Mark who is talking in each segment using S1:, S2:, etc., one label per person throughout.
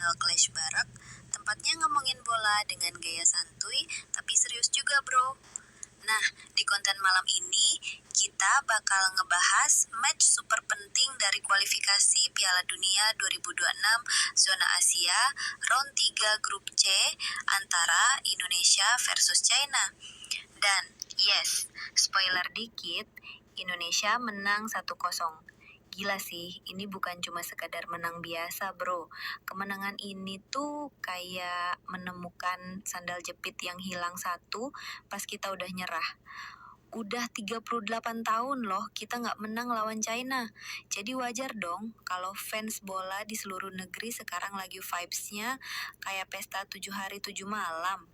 S1: channel Clash Barak, tempatnya ngomongin bola dengan gaya santuy tapi serius juga bro. Nah, di konten malam ini kita bakal ngebahas match super penting dari kualifikasi Piala Dunia 2026 zona Asia round 3 grup C antara Indonesia versus China. Dan yes, spoiler dikit, Indonesia menang 1-0. Gila sih, ini bukan cuma sekadar menang biasa bro. Kemenangan ini tuh kayak menemukan sandal jepit yang hilang satu pas kita udah nyerah. Udah 38 tahun loh kita nggak menang lawan China. Jadi wajar dong kalau fans bola di seluruh negeri sekarang lagi vibes-nya kayak pesta 7 hari 7 malam.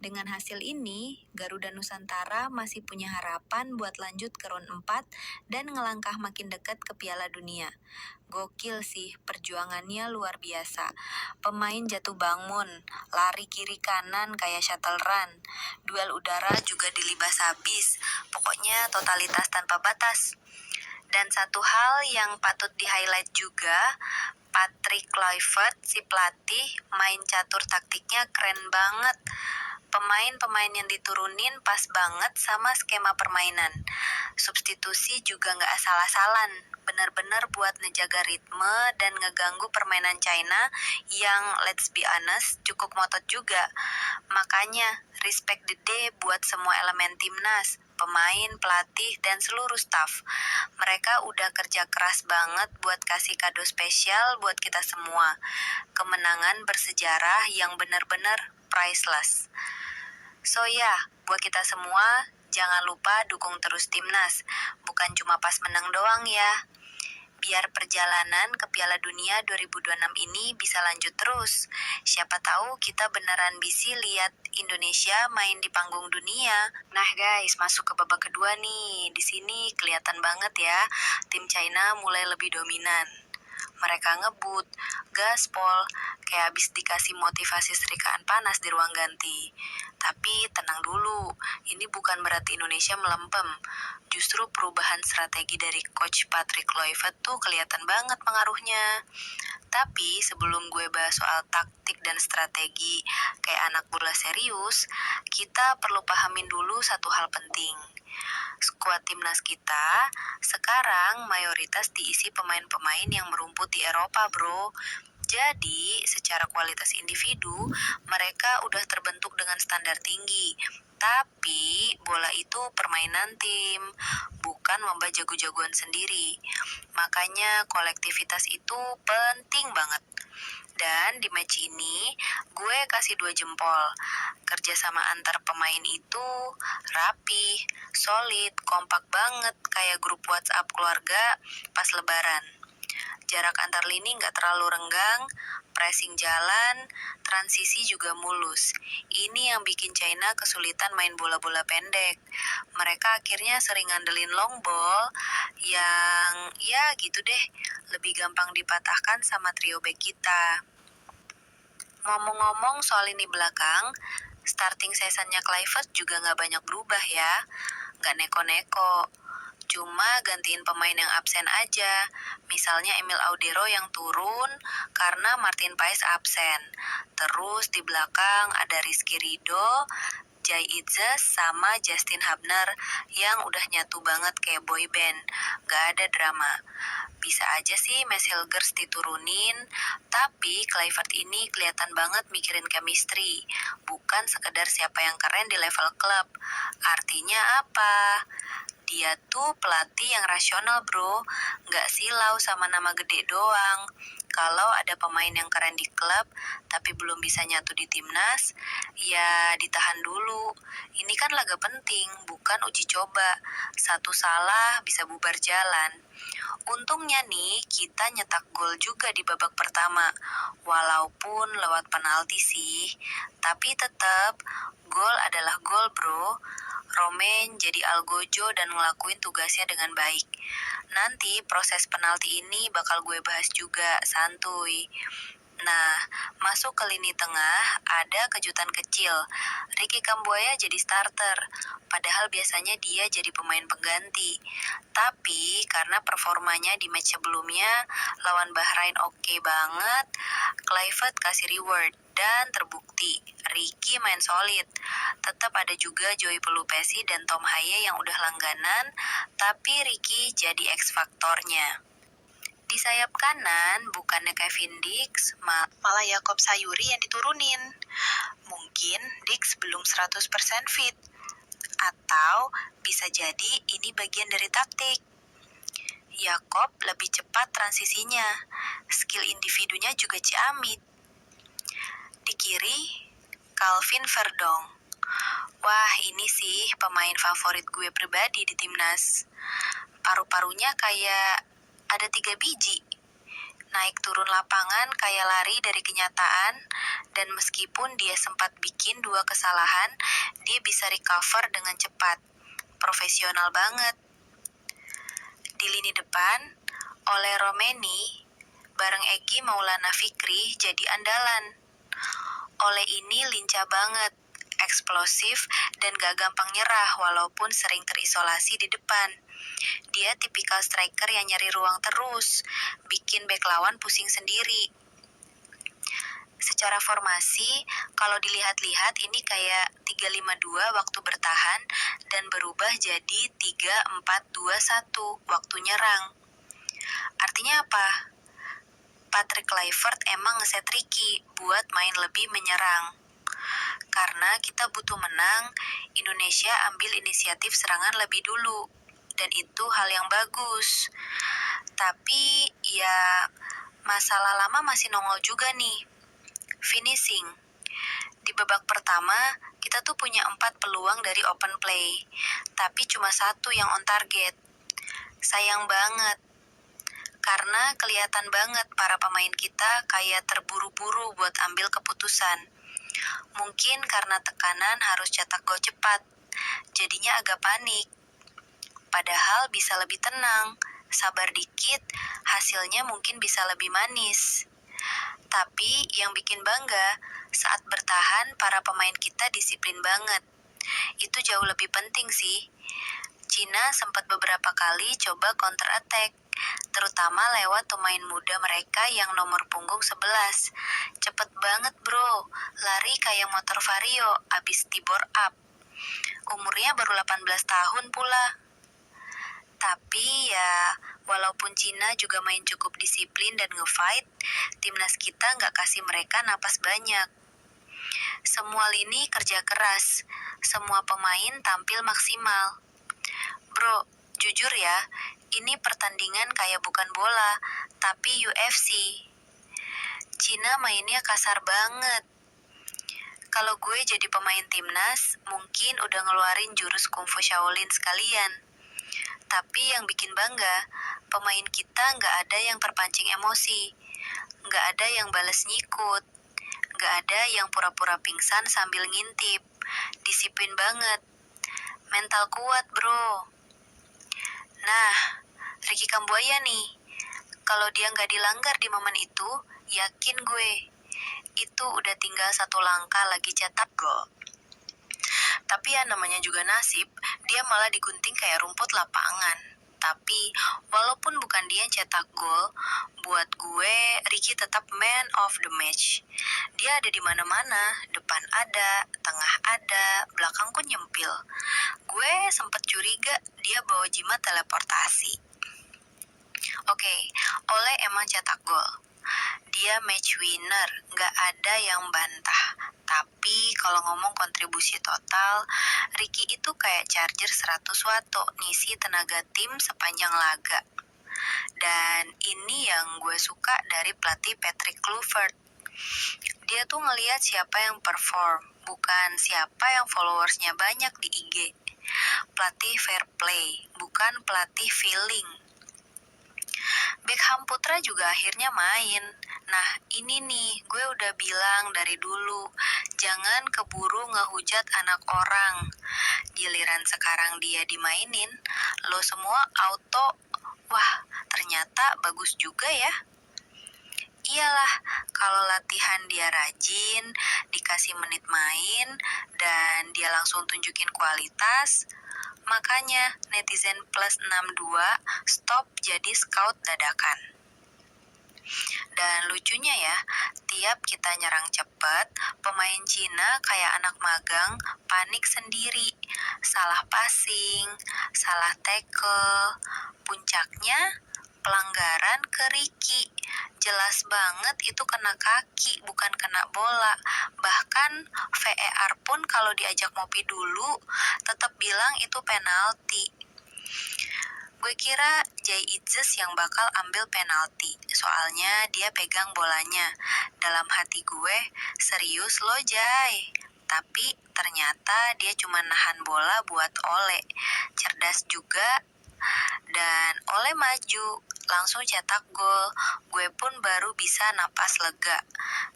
S1: Dengan hasil ini, Garuda Nusantara masih punya harapan buat lanjut ke round 4 dan ngelangkah makin dekat ke Piala Dunia. Gokil sih, perjuangannya luar biasa. Pemain jatuh bangun, lari kiri kanan kayak shuttle run. Duel udara juga dilibas habis. Pokoknya totalitas tanpa batas. Dan satu hal yang patut di-highlight juga, Patrick Kluivert, si pelatih, main catur taktiknya keren banget. Pemain-pemain yang diturunin pas banget sama skema permainan. Substitusi juga nggak asal-asalan, benar-benar buat ngejaga ritme dan ngeganggu permainan China yang let's be honest cukup ngotot juga. Makanya respect gede buat semua elemen timnas, pemain, pelatih, dan seluruh staff. Mereka udah kerja keras banget buat kasih kado spesial buat kita semua. Kemenangan bersejarah yang benar-benar priceless. So ya, buat kita semua, jangan lupa dukung terus timnas. Bukan cuma pas menang doang ya. Biar perjalanan ke Piala Dunia 2026 ini bisa lanjut terus. Siapa tahu kita beneran bisa lihat Indonesia main di panggung dunia. Nah guys, masuk ke babak kedua nih. Di sini kelihatan banget ya, tim China mulai lebih dominan. Mereka ngebut, gaspol, kayak habis dikasih motivasi serikaan panas di ruang ganti. Tapi tenang dulu, ini bukan berarti Indonesia melempem. Justru perubahan strategi dari coach Patrick Kluivert tuh kelihatan banget pengaruhnya. Tapi sebelum gue bahas soal taktik dan strategi kayak anak bola serius, kita perlu pahamin dulu satu hal penting. Skuad timnas kita sekarang mayoritas diisi pemain-pemain yang merumput di Eropa, bro. Jadi, secara kualitas individu, mereka udah terbentuk dengan standar tinggi. Tapi, bola itu permainan tim, bukan lomba jago-jagoan sendiri. Makanya, kolektivitas itu penting banget. Dan di match ini, gue kasih 2 jempol. Kerjasama antar pemain itu rapi, solid, kompak banget kayak grup WhatsApp keluarga pas lebaran. Jarak antar lini nggak terlalu renggang, pressing jalan, transisi juga mulus. Ini yang bikin China kesulitan main bola-bola pendek. Mereka akhirnya sering ngandelin long ball yang ya gitu deh, lebih gampang dipatahkan sama trio back kita. Ngomong-ngomong soal lini belakang, starting seasonnya Kluivert juga nggak banyak berubah ya, nggak neko-neko. Cuma gantiin pemain yang absen aja. Misalnya Emil Audero yang turun karena Martin Paes absen. Terus di belakang ada Rizky Ridho, Jai Itzes sama Justin Hubner yang udah nyatu banget kayak boy band. Gak ada drama. Bisa aja sih Mes Hilgers diturunin, tapi Kluivert ini kelihatan banget mikirin chemistry, bukan sekedar siapa yang keren di level klub. Artinya apa? Dia tuh pelatih yang rasional bro, nggak silau sama nama gede doang. Kalau ada pemain yang keren di klub, tapi belum bisa nyatu di timnas, ya ditahan dulu. Ini kan laga penting, bukan uji coba. Satu salah bisa bubar jalan. Untungnya nih, kita nyetak gol juga di babak pertama. Walaupun lewat penalti sih, tapi tetap gol adalah gol bro. Romain jadi algojo dan ngelakuin tugasnya dengan baik. Nanti proses penalti ini bakal gue bahas juga, santuy. Nah, masuk ke lini tengah, ada kejutan kecil. Ricky Kambuaya jadi starter, padahal biasanya dia jadi pemain pengganti. Tapi, karena performanya di match sebelumnya, lawan Bahrain oke banget, Kluivert kasih reward, dan terbukti, Ricky main solid. Tetap ada juga Joey Pelupesi dan Tom Haye yang udah langganan, tapi Ricky jadi X-faktornya. Di sayap kanan, bukannya Kevin Dix, malah Yakob Sayuri yang diturunin. Mungkin Dix belum 100% fit. Atau bisa jadi ini bagian dari taktik. Yakob lebih cepat transisinya. Skill individunya juga ciamik. Di kiri, Calvin Verdong. Wah, ini sih pemain favorit gue pribadi di timnas. Paru-parunya kayak ada 3 biji. Naik turun lapangan kayak lari dari kenyataan, dan meskipun dia sempat bikin 2 kesalahan, dia bisa recover dengan cepat. Profesional banget. Di lini depan, Ole Romeni bareng Egy Maulana Fikri jadi andalan. Ole ini lincah banget, eksplosif, dan gak gampang nyerah walaupun sering terisolasi di depan. Dia tipikal striker yang nyari ruang terus, bikin bek lawan pusing sendiri. Secara formasi, kalau dilihat-lihat ini kayak 3-5-2 waktu bertahan dan berubah jadi 3-4-2-1 waktu nyerang. Artinya apa? Patrick Kluivert emang ngeset Ricky buat main lebih menyerang. Karena kita butuh menang, Indonesia ambil inisiatif serangan lebih dulu. Dan itu hal yang bagus. Tapi ya masalah lama masih nongol juga nih. Finishing. Di babak pertama, kita tuh punya 4 peluang dari open play. Tapi cuma 1 yang on target. Sayang banget. Karena kelihatan banget para pemain kita kayak terburu-buru buat ambil keputusan. Mungkin karena tekanan harus cetak gol cepat, jadinya agak panik. Padahal bisa lebih tenang, sabar dikit, hasilnya mungkin bisa lebih manis. Tapi yang bikin bangga, saat bertahan para pemain kita disiplin banget. Itu jauh lebih penting sih. Cina sempat beberapa kali coba counter attack, terutama lewat pemain muda mereka yang nomor punggung 11. Cepet banget bro, lari kayak motor Vario abis tibor up. Umurnya baru 18 tahun pula. Tapi ya, walaupun Cina juga main cukup disiplin dan nge-fight, timnas kita nggak kasih mereka napas banyak. Semua lini kerja keras, semua pemain tampil maksimal. Bro, jujur ya, ini pertandingan kayak bukan bola, tapi UFC. Cina mainnya kasar banget. Kalau gue jadi pemain timnas, mungkin udah ngeluarin jurus kungfu Shaolin sekalian. Tapi yang bikin bangga, pemain kita nggak ada yang terpancing emosi, nggak ada yang bales nyikut, nggak ada yang pura-pura pingsan sambil ngintip. Disiplin banget. Mental kuat, bro. Nah, Ricky Kambuaya nih, kalau dia nggak dilanggar di momen itu, yakin gue, itu udah tinggal 1 langkah lagi cetak gol. Tapi ya namanya juga nasib, dia malah digunting kayak rumput lapangan. Tapi walaupun bukan dia yang cetak gol, buat gue Ricky tetap man of the match. Dia ada di mana-mana, depan ada, tengah ada, belakang pun nyempil. Gue sempet curiga dia bawa jimat teleportasi. Oke, Ole emang cetak gol. Dia match winner, gak ada yang bantah. Tapi kalau ngomong kontribusi total, Ricky itu kayak charger 100 watt ngisi tenaga tim sepanjang laga. Dan ini yang gue suka dari pelatih Patrick Kluivert. Dia tuh ngelihat siapa yang perform, bukan siapa yang followersnya banyak di IG. Pelatih fair play, bukan pelatih feeling. Beckham Putra juga akhirnya main. Nah, ini nih, gue udah bilang dari dulu, jangan keburu ngehujat anak orang. Giliran sekarang dia dimainin, lo semua auto, wah, ternyata bagus juga ya. Iyalah, kalau latihan dia rajin, dikasih menit main, dan dia langsung tunjukin kualitas, makanya netizen plus 62 stop jadi scout dadakan. Dan lucunya ya, tiap kita nyerang cepet, pemain Cina kayak anak magang panik sendiri. Salah passing, salah tackle, puncaknya pelanggaran ke Ricky. Jelas banget itu kena kaki, bukan kena bola. Bahkan VAR pun kalau diajak ngopi dulu, tetap bilang itu penalti. Gue kira Jay Itzes yang bakal ambil penalti, soalnya dia pegang bolanya. Dalam hati gue, serius lo Jay. Tapi ternyata dia cuma nahan bola buat Ole. Cerdas juga. Dan Ole maju, langsung cetak gol. Gue pun baru bisa napas lega.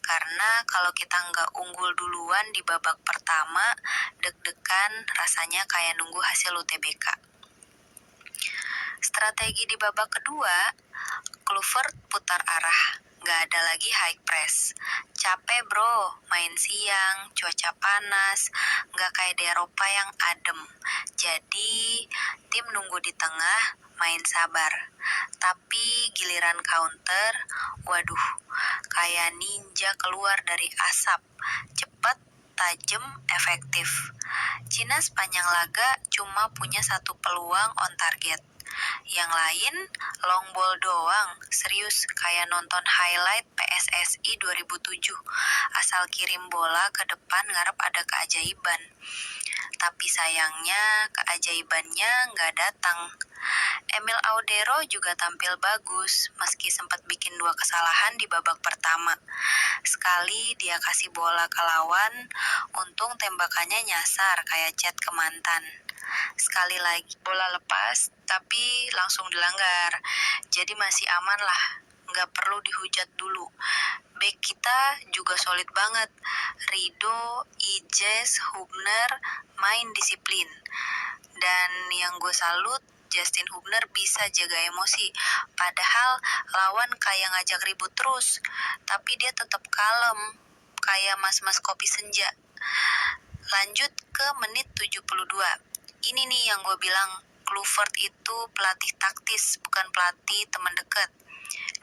S1: Karena kalau kita nggak unggul duluan di babak pertama, deg-degan rasanya kayak nunggu hasil UTBK. Strategi di babak kedua, Kluivert putar arah. Nggak ada lagi high press. Capek bro, main siang, cuaca panas, nggak kayak di Eropa yang adem. Jadi, tim nunggu di tengah, main sabar. Tapi giliran counter, waduh, kayak ninja keluar dari asap. Cepat, tajam, efektif. Cina sepanjang laga cuma punya satu peluang on target. Yang lain long ball doang, serius kayak nonton highlight PSSI 2007. Asal kirim bola ke depan ngarep ada keajaiban. Tapi sayangnya keajaibannya nggak datang. Emil Audero juga tampil bagus, meski sempat bikin 2 kesalahan di babak pertama. Sekali dia kasih bola ke lawan, untung tembakannya nyasar kayak chat ke mantan. Sekali lagi bola lepas, tapi langsung dilanggar. Jadi masih aman lah, nggak perlu dihujat dulu. Back kita juga solid banget. Rido, Ijes, Hubner main disiplin. Dan yang gue salut, Justin Hubner bisa jaga emosi. Padahal lawan kayak ngajak ribut terus, tapi dia tetap kalem, kayak mas-mas kopi senja. Lanjut ke menit 72. Ini nih yang gue bilang, Kluivert itu pelatih taktis, bukan pelatih teman dekat.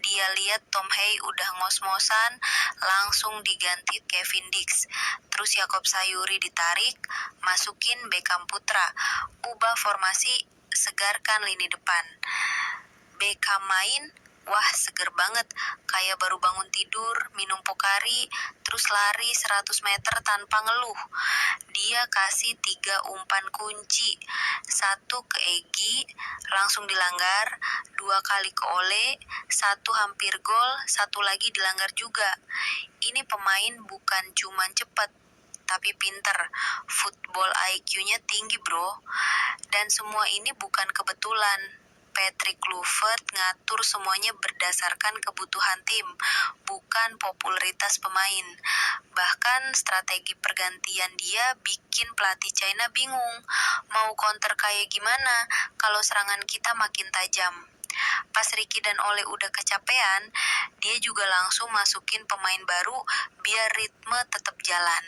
S1: Dia lihat Tom Hay udah ngos-ngosan, langsung diganti Kevin Dix. Terus Yakob Sayuri ditarik, masukin Beckham Putra. Ubah formasi, segarkan lini depan. Beckham main, wah seger banget, kayak baru bangun tidur, minum Pocari, terus lari 100 meter tanpa ngeluh. Dia kasih 3 umpan kunci, 1 ke Egy, langsung dilanggar, 2 kali ke Ole, 1 hampir gol, 1 lagi dilanggar juga. Ini pemain bukan cuman cepat, tapi pinter. Football IQ-nya tinggi bro. Dan semua ini bukan kebetulan. Patrick Kluivert ngatur semuanya berdasarkan kebutuhan tim, bukan popularitas pemain. Bahkan strategi pergantian dia bikin pelatih China bingung. Mau counter kayak gimana kalau serangan kita makin tajam. Pas Ricky dan Ole udah kecapean, dia juga langsung masukin pemain baru biar ritme tetap jalan.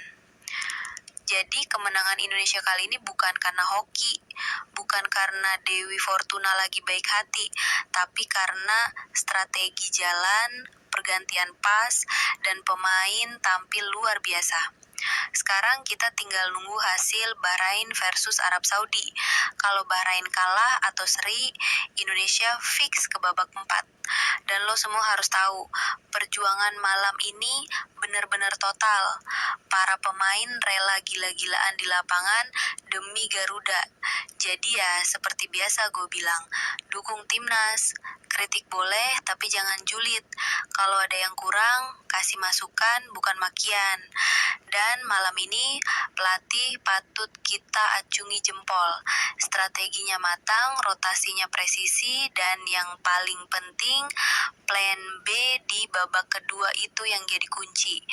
S1: Jadi kemenangan Indonesia kali ini bukan karena hoki, bukan karena Dewi Fortuna lagi baik hati, tapi karena strategi jalan, pergantian pas, dan pemain tampil luar biasa. Sekarang kita tinggal nunggu hasil Bahrain versus Arab Saudi. Kalau Bahrain kalah atau seri, Indonesia fix ke babak 4. Dan lo semua harus tahu, perjuangan malam ini benar-benar total. Para pemain rela gila-gilaan di lapangan demi Garuda. Jadi ya, seperti biasa gue bilang, dukung timnas. Kritik boleh, tapi jangan julid. Kalau ada yang kurang, kasih masukan, bukan makian. Dan malam ini, pelatih patut kita acungi jempol. Strateginya matang, rotasinya presisi, dan yang paling penting, plan B di babak kedua itu yang jadi kunci.